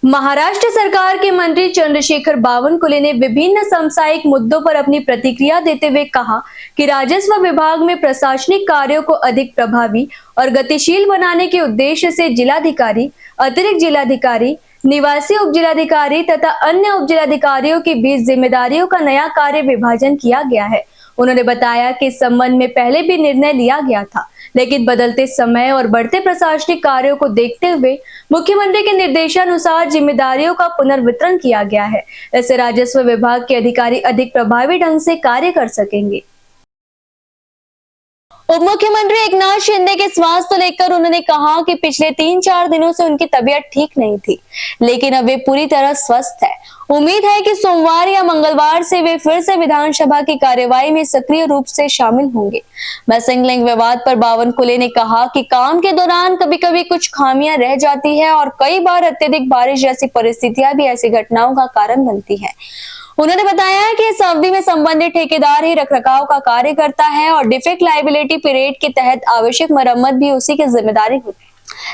महाराष्ट्र सरकार के मंत्री चंद्रशेखर बावनकुले ने विभिन्न समसामयिक मुद्दों पर अपनी प्रतिक्रिया देते हुए कहा कि राजस्व विभाग में प्रशासनिक कार्यों को अधिक प्रभावी और गतिशील बनाने के उद्देश्य से जिलाधिकारी, अतिरिक्त जिलाधिकारी, निवासी उपजिलाधिकारी तथा अन्य उपजिलाधिकारियों के बीच जिम्मेदारियों का नया कार्य विभाजन किया गया है। उन्होंने बताया कि इस संबंध में पहले भी निर्णय लिया गया था, लेकिन बदलते समय और बढ़ते प्रशासनिक कार्यों को देखते हुए मुख्यमंत्री के निर्देशानुसार जिम्मेदारियों का पुनर्वितरण किया गया है। इससे राजस्व विभाग के अधिकारी अधिक प्रभावी ढंग से कार्य कर सकेंगे। उप मुख्यमंत्री एकनाथ शिंदे के स्वास्थ्य को लेकर उन्होंने कहा कि पिछले 3-4 दिनों से उनकी तबीयत ठीक नहीं थी, लेकिन अब वे पूरी तरह स्वस्थ है। उम्मीद है कि सोमवार या मंगलवार से वे फिर से विधानसभा की कार्यवाही में सक्रिय रूप से शामिल होंगे। मैसिंग लिंक विवाद पर बावनकुले ने कहा कि काम के दौरान कभी कभी कुछ खामियां रह जाती है और कई बार अत्यधिक बारिश जैसी परिस्थितियां भी ऐसी घटनाओं का कारण बनती है। उन्होंने बताया कि इस अवधि में संबंधित ठेकेदार ही रखरखाव का कार्य करता है और डिफेक्ट लायबिलिटी पीरियड के तहत आवश्यक मरम्मत भी उसी की जिम्मेदारी होती है,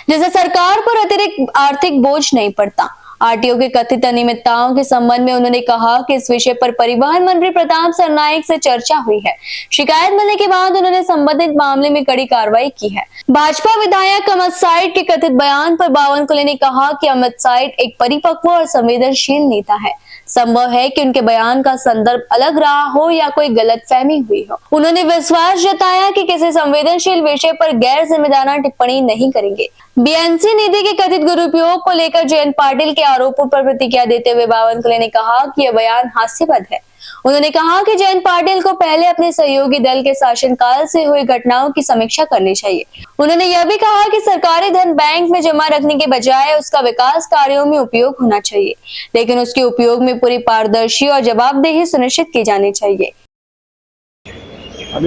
जिससे सरकार पर अतिरिक्त आर्थिक बोझ नहीं पड़ता। आरटीओ के कथित अनियमितताओं के संबंध में उन्होंने कहा कि इस विषय पर परिवहन मंत्री प्रताप सरनाईक से चर्चा हुई है। शिकायत मिलने के बाद उन्होंने संबंधित मामले में कड़ी कार्रवाई की है। भाजपा विधायक अमित साइट के कथित बयान पर बावनकुले ने कहा कि अमित साइट एक परिपक्व और संवेदनशील नेता है। संभव है कि उनके बयान का संदर्भ अलग रहा हो या कोई गलतफहमी हुई हो। उन्होंने विश्वास जताया कि किसी संवेदनशील विषय पर गैर जिम्मेदाराना टिप्पणी नहीं करेंगे। बीएनसी निधि के कथित दुरुपयोग को लेकर जयंत पाटिल के आरोपों पर प्रतिक्रिया देते हुए बावनकुले ने कहा कि यह बयान हास्यास्पद है। उन्होंने कहा कि जयंत पाटिल को पहले अपने सहयोगी दल के शासनकाल से हुई घटनाओं की समीक्षा करनी चाहिए। उन्होंने यह भी कहा कि सरकारी धन बैंक में जमा रखने के बजाय उसका विकास कार्यों में उपयोग होना चाहिए, लेकिन उसके उपयोग में पूरी पारदर्शी और जवाबदेही सुनिश्चित की जानी चाहिए।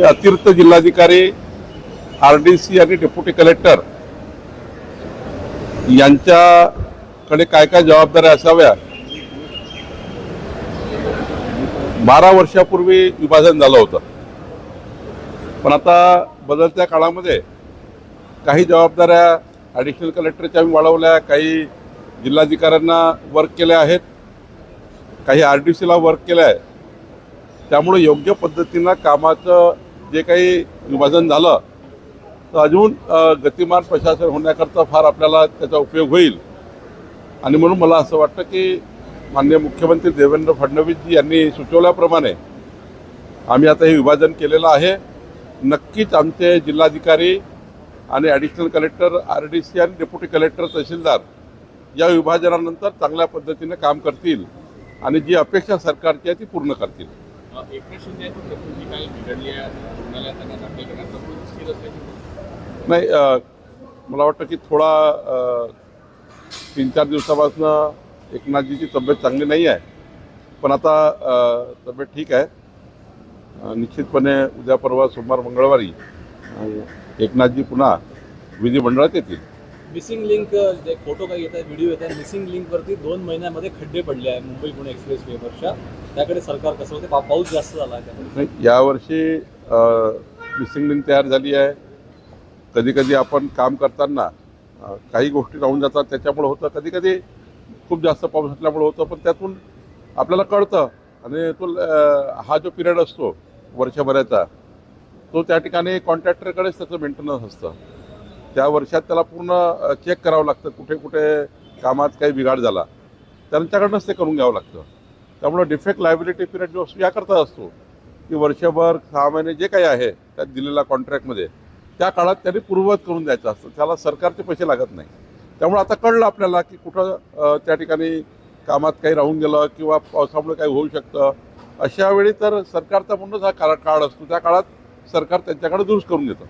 अतिरिक्त जिल्हाधिकारी, आरडीसी आणि डेप्युटी कलेक्टर यांच्याकडे काय काय जबाबदाऱ्या असाव्या। 12 वर्षापूर्वी विभाजन झालं होतं, पण आता बदलत्या काळामध्ये काही जबाबदाऱ्या ॲडिशनल कलेक्टरच्या वाढवल्या, काही जिल्हाधिकाऱ्यांना वर्क केल्या आहेत, काही आरडीसीला वर्क केलं आहे। त्यामुळे योग्य पद्धतीनं कामाचं जे काही विभाजन झालं तर अजून गतिमान प्रशासन होण्याकरता फार आपल्याला त्याचा उपयोग होईल। आणि म्हणून मला असं वाटतं की माननीय मुख्यमंत्री देवेंद्र फडणवीस जी यांनी सुचवल्याप्रमाणे आम्ही आता हे विभाजन केलेलं आहे। नक्कीच आमचे जिल्हाधिकारी आणि ॲडिशनल कलेक्टर, आरडीसी आणि डेप्युटी कलेक्टर, तहसीलदार या विभाजनानंतर चांगल्या पद्धतीने काम करतील आणि जी अपेक्षा सरकारची आहे ती पूर्ण करतील। नाही, मला वाटतं की थोडा 3-4 दिवसापासून एकनाथजीची तब्येत चांगली नाही आहे, पण आता तब्येत ठीक आहे। निश्चितपणे उद्या, परवा, सोमवार, मंगळवारी एकनाथजी पुन्हा विधिमंडळात येतील। मिसिंग लिंक जे फोटो काही येतात, व्हिडिओ येतात, मिसिंग लिंकवरती 2 महिन्यामध्ये खड्डे पडले आहे मुंबई पुणे एक्सप्रेस वेवरच्या, त्याकडे सरकार कसं होते? पाऊस जास्त झाला आहे यावर्षी मिसिंग लिंक तयार झाली आहे। कधी कधी आपण काम करताना काही गोष्टी राहून जातात, त्याच्यामुळे होतं। कधी कधी खूप जास्त पाऊस असल्यामुळे होतं, पण त्यातून आपल्याला कळतं आणि तो हा जो पिरियड असतो वर्षभराचा, तो त्या ठिकाणी कॉन्ट्रॅक्टरकडेच त्याचं मेंटेनन्स असतं। त्या वर्षात त्याला पूर्ण चेक करावं लागतं, कुठे कुठे कामात काही बिघाड झाला त्यांच्याकडनंच ते करून घ्यावं लागतं। त्यामुळे डिफेक्ट लायबिलिटी पिरियड जो असतो याकरता असतो की वर्षभर 6 महिने जे काही आहे त्यात दिलेल्या कॉन्ट्रॅक्टमध्ये त्या काळात त्यांनी पूर्ववत करून द्यायचं असतं, त्याला सरकारचे पैसे लागत नाही। त्यामुळे आता कळलं आपल्याला की कुठं त्या ठिकाणी कामात काही राहून गेलं किंवा पावसामुळे काही होऊ शकतं। अशा वेळी तर सरकारचा म्हणूनच हा काळ असतो, त्या काळात सरकार त्यांच्याकडे दुरुस्त करून देतं।